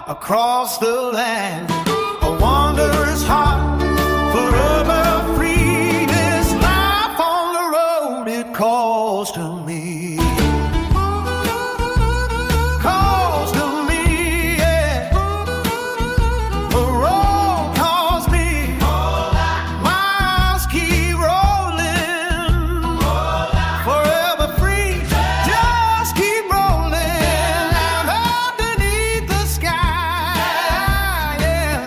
across the land. A wanderer's heart, forever free. This life on the road, it calls to me. Calls to me, yeah. The road calls me. Miles keep rolling. Forever free, just keep rolling. Out underneath the sky, yeah.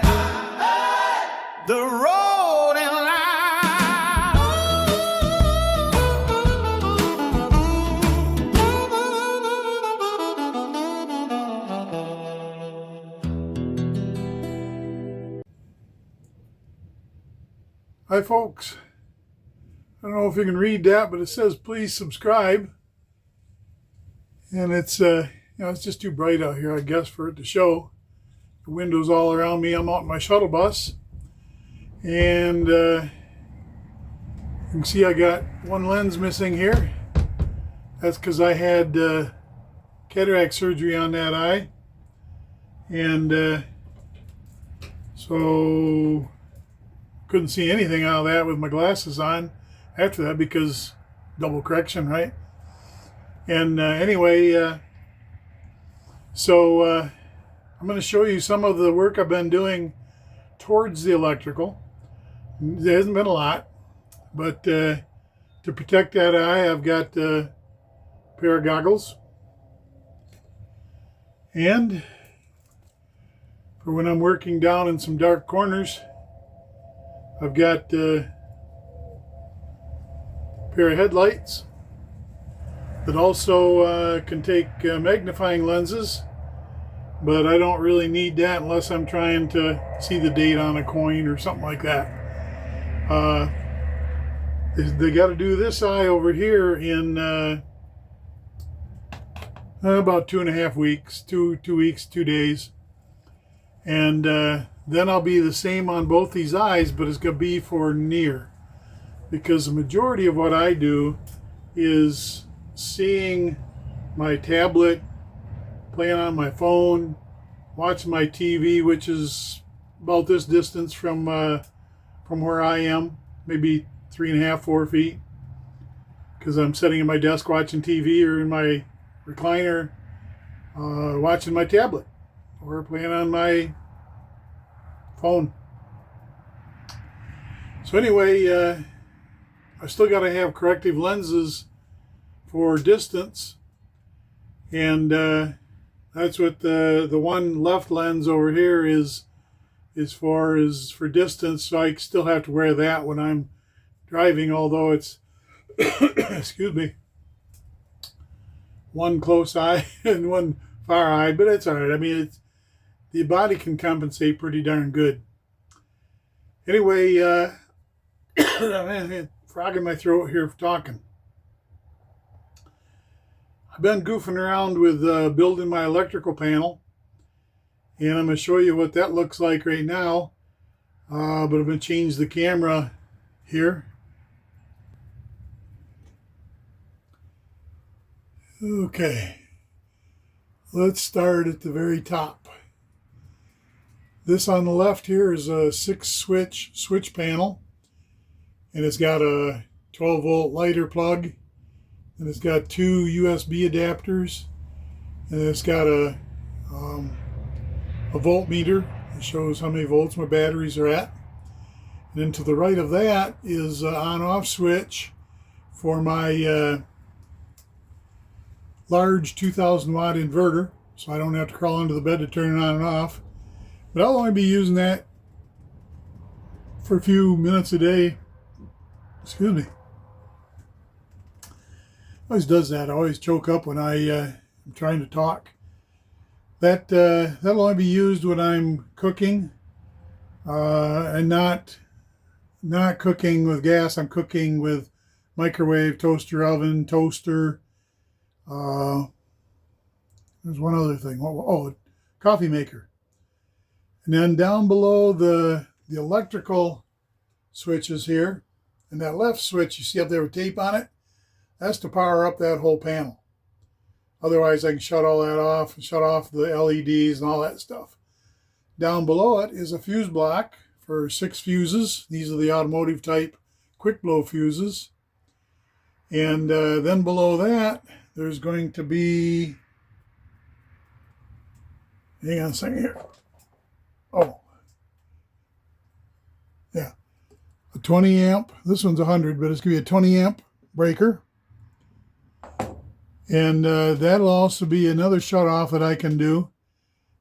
The road and Hi folks, I don't know if you can read that, but it says please subscribe, and it's it's just too bright out here, I guess, for it to show. The windows all around me. I'm out in my shuttle bus, and you can see I got one lens missing here. That's because I had cataract surgery on that eye, and so couldn't see anything out of that with my glasses on after that, because double correction, right? And anyway, so I'm going to show you some of the work I've been doing towards the electrical. There hasn't been a lot, but to protect that eye, I've got a pair of goggles, and for when I'm working down in some dark corners, I've got a pair of headlights that also can take magnifying lenses, but I don't really need that unless I'm trying to see the date on a coin or something like that. They got to do this eye over here in about 2.5 weeks, 2 weeks, 2 days, and then I'll be the same on both these eyes, but it's going to be for near, because the majority of what I do is seeing my tablet, playing on my phone, watching my TV, which is about this distance from where I am, maybe 3.5, 4 feet, because I'm sitting at my desk watching TV, or in my recliner watching my tablet, or playing on my phone. So anyway, I still got to have corrective lenses for distance, and that's what the one left lens over here is for distance. So I still have to wear that when I'm driving, although it's excuse me, one close eye and one far eye, but it's all right. I mean, the body can compensate pretty darn good. Anyway, I'm frog in my throat here for talking. I've been goofing around with building my electrical panel, and I'm going to show you what that looks like right now. But I'm going to change the camera here. Okay, let's start at the very top. This on the left here is a 6-switch switch panel, and it's got a 12-volt lighter plug, and it's got 2 USB adapters, and it's got a voltmeter that shows how many volts my batteries are at. And then to the right of that is an on-off switch for my large 2,000 watt inverter, so I don't have to crawl under the bed to turn it on and off. But I'll only be using that for a few minutes a day. Excuse me. Always does that. I always choke up when I'm trying to talk. That'll only be used when I'm cooking, and not cooking with gas. I'm cooking with microwave, toaster oven, toaster. There's one other thing. Oh, coffee maker. And then down below the electrical switches here, and that left switch you see up there with tape on it, that's to power up that whole panel. Otherwise I can shut all that off and shut off the LEDs and all that stuff. Down below it is a fuse block for 6 fuses. These are the automotive type quick blow fuses. And then below that, there's going to be, hang on a second here. Oh, yeah, a 20 amp. This one's 100, but it's going to be a 20 amp breaker. And that'll also be another shut off that I can do.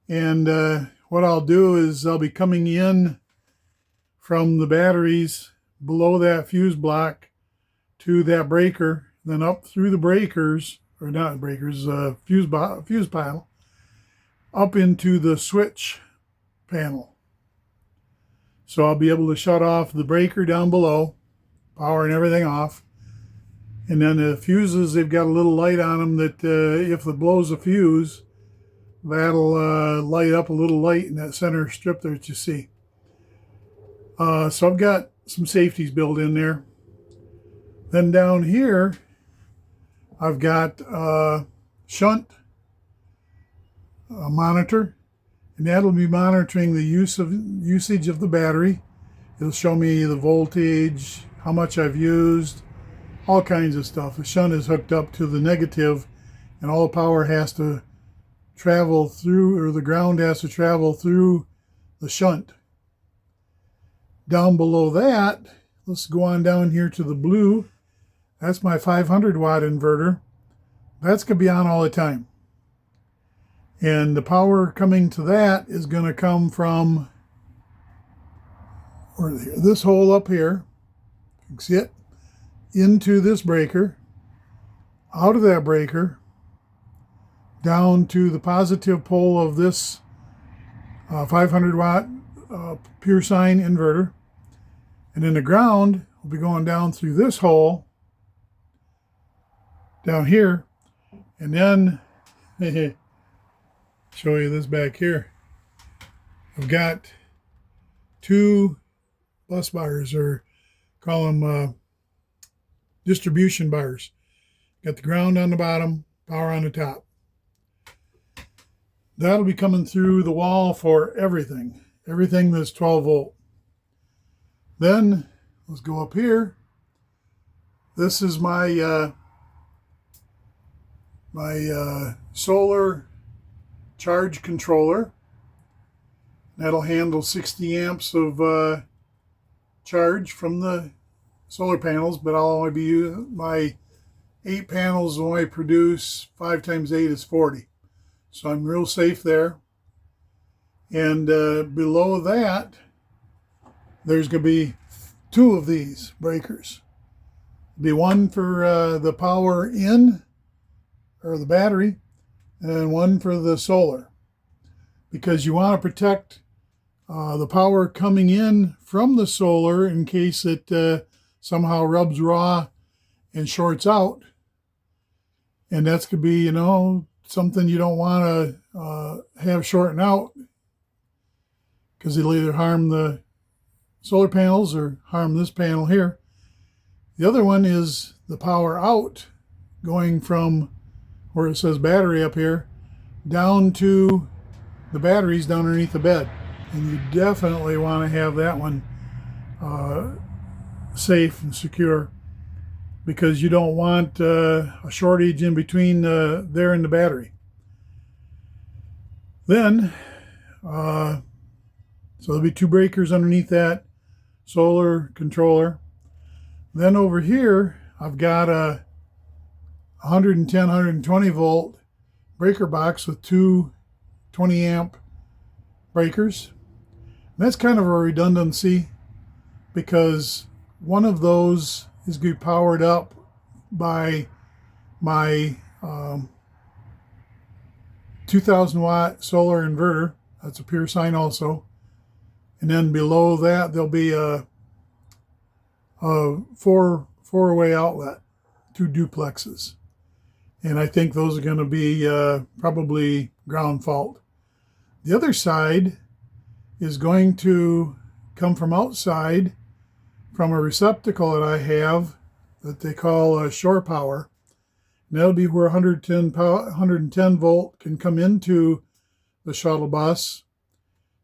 And what I'll do is I'll be coming in from the batteries below that fuse block to that breaker, then up through the breakers, or not breakers, fuse panel, up into the switch panel. So I'll be able to shut off the breaker down below, power and everything off. And then the fuses, they've got a little light on them that if it blows a fuse, that'll light up a little light in that center strip there that you see. So I've got some safeties built in there. Then down here, I've got a shunt monitor, and that'll be monitoring the usage of the battery. It'll show me the voltage, how much I've used, all kinds of stuff. The shunt is hooked up to the negative, and all the power has to travel through, or the ground has to travel through the shunt. Down below that, let's go on down here to the blue. That's my 500 watt inverter. That's going to be on all the time. And the power coming to that is going to come from this hole up here. You can see it. Into this breaker, out of that breaker, down to the positive pole of this 500 watt pure sine inverter. And then the ground will be going down through this hole down here. And then, show you this back here. I've got 2 bus bars, or call them distribution bars. Got the ground on the bottom, power on the top. That'll be coming through the wall for everything that's 12 volt. Then let's go up here. This is my solar charge controller. That'll handle 60 amps of charge from the solar panels, but I'll only be using my 8 panels will only produce 5 times 8 is 40. So I'm real safe there. And below that, there's going to be 2 of these breakers. Be one for the power in, or the battery, and one for the solar. Because you want to protect the power coming in from the solar in case it somehow rubs raw and shorts out. And that's going to be, something you don't want to have shorting out, because it'll either harm the solar panels or harm this panel here. The other one is the power out, going from where it says battery up here down to the batteries down underneath the bed. And you definitely want to have that one safe and secure, because you don't want a shortage in between there and the battery. Then, so there'll be 2 breakers underneath that solar controller. Then over here, I've got a 110, 120 volt breaker box with 2 20 amp breakers. And that's kind of a redundancy, because one of those is going to be powered up by my 2000 watt solar inverter. That's a pure sine also. And then below that, there'll be a four-way outlet, 2 duplexes. And I think those are going to be probably ground fault. The other side is going to come from outside, from a receptacle that I have that they call shore power. And that'll be where 110 volt can come into the shuttle bus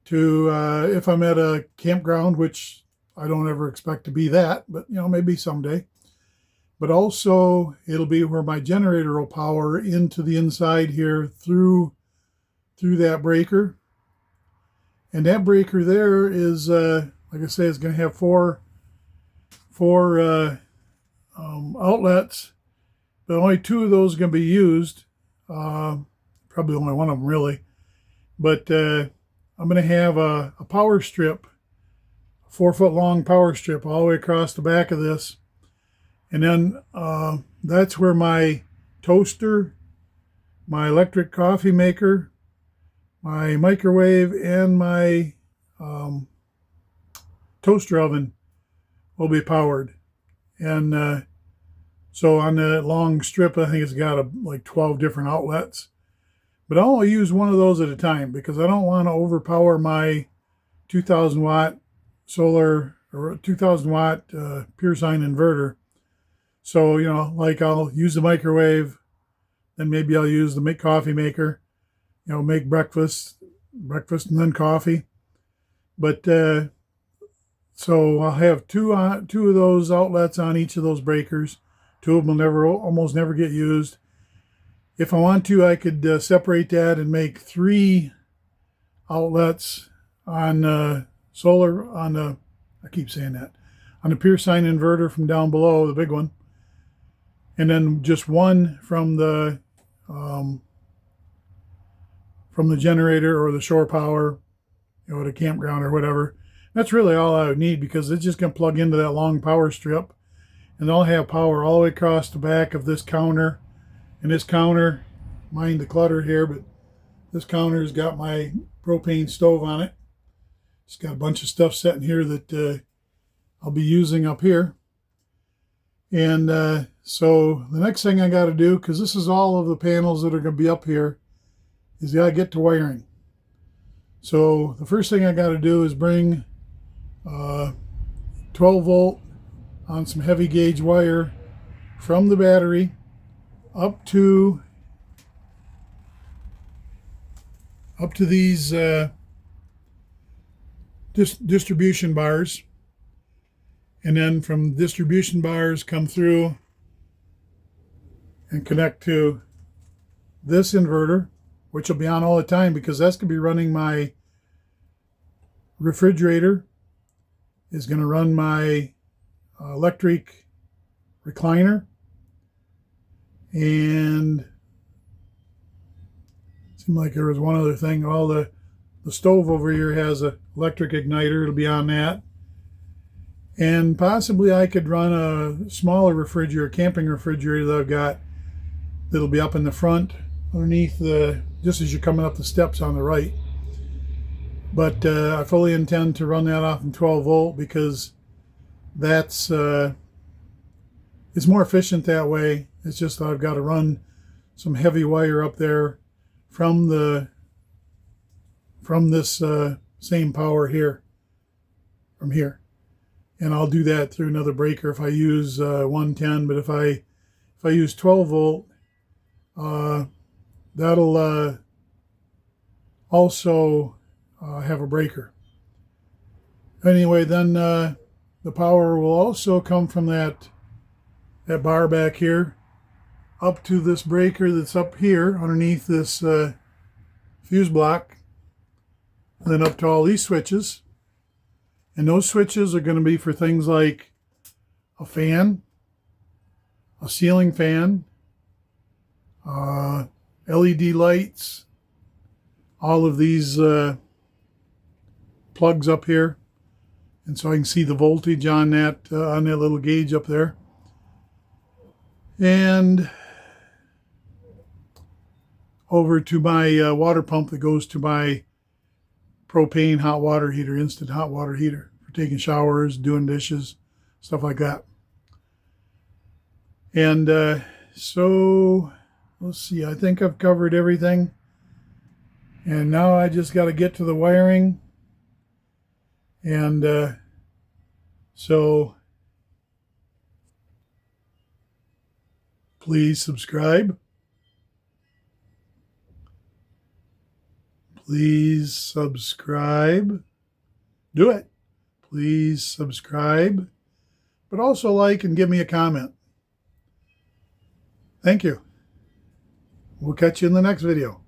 to if I'm at a campground, which I don't ever expect to be that, but maybe someday. But also it'll be where my generator will power into the inside here through that breaker. And that breaker there is, like I say, it's going to have four outlets, but only 2 of those are going to be used. Probably only one of them really. But I'm going to have a power strip, a 4-foot long power strip all the way across the back of this. And then that's where my toaster, my electric coffee maker, my microwave, and my toaster oven will be powered. And so on that long strip, I think it's got like 12 different outlets. But I'll only use one of those at a time because I don't want to overpower my 2,000 watt solar or 2,000 watt pure sine inverter. So, like I'll use the microwave, then maybe I'll use the coffee maker, make breakfast and then coffee. But so I'll have two of those outlets on each of those breakers. 2 of them will almost never get used. If I want to, I could separate that and make 3 outlets on solar on the, I keep saying that, on the pure sine inverter from down below, the big one, and then just one from the generator or the shore power, at a campground or whatever. That's really all I would need because it's just going to plug into that long power strip, and I'll have power all the way across the back of this counter. And this counter, mind the clutter here, but this counter's got my propane stove on it. It's got a bunch of stuff set in here that I'll be using up here. And so the next thing I got to do, because this is all of the panels that are going to be up here, is got to get to wiring. So the first thing I got to do is bring 12 volt on some heavy gauge wire from the battery up to these distribution bars, and then from distribution bars come through and connect to this inverter, which will be on all the time because that's going to be running my refrigerator, is going to run my electric recliner, and it seemed like there was one other thing. Well, the stove over here has an electric igniter. It'll be on that. And possibly I could run a smaller refrigerator, camping refrigerator that I've got that'll be up in the front underneath just as you're coming up the steps on the right. But I fully intend to run that off in 12 volt because that's it's more efficient that way. It's just that I've got to run some heavy wire up there from this same power here, from here. And I'll do that through another breaker if I use 110. But if I use 12 volt, that'll also have a breaker. Anyway, then the power will also come from that bar back here up to this breaker that's up here underneath this fuse block, and then up to all these switches. And those switches are going to be for things like a fan, a ceiling fan, LED lights, all of these plugs up here. And so I can see the voltage on that little gauge up there. And over to my water pump that goes to my propane hot water heater, instant hot water heater for taking showers, doing dishes, stuff like that. And so let's see, I think I've covered everything. And now I just got to get to the wiring. And so please subscribe. Please subscribe. Do it. Please subscribe, but also like and give me a comment. Thank you. We'll catch you in the next video.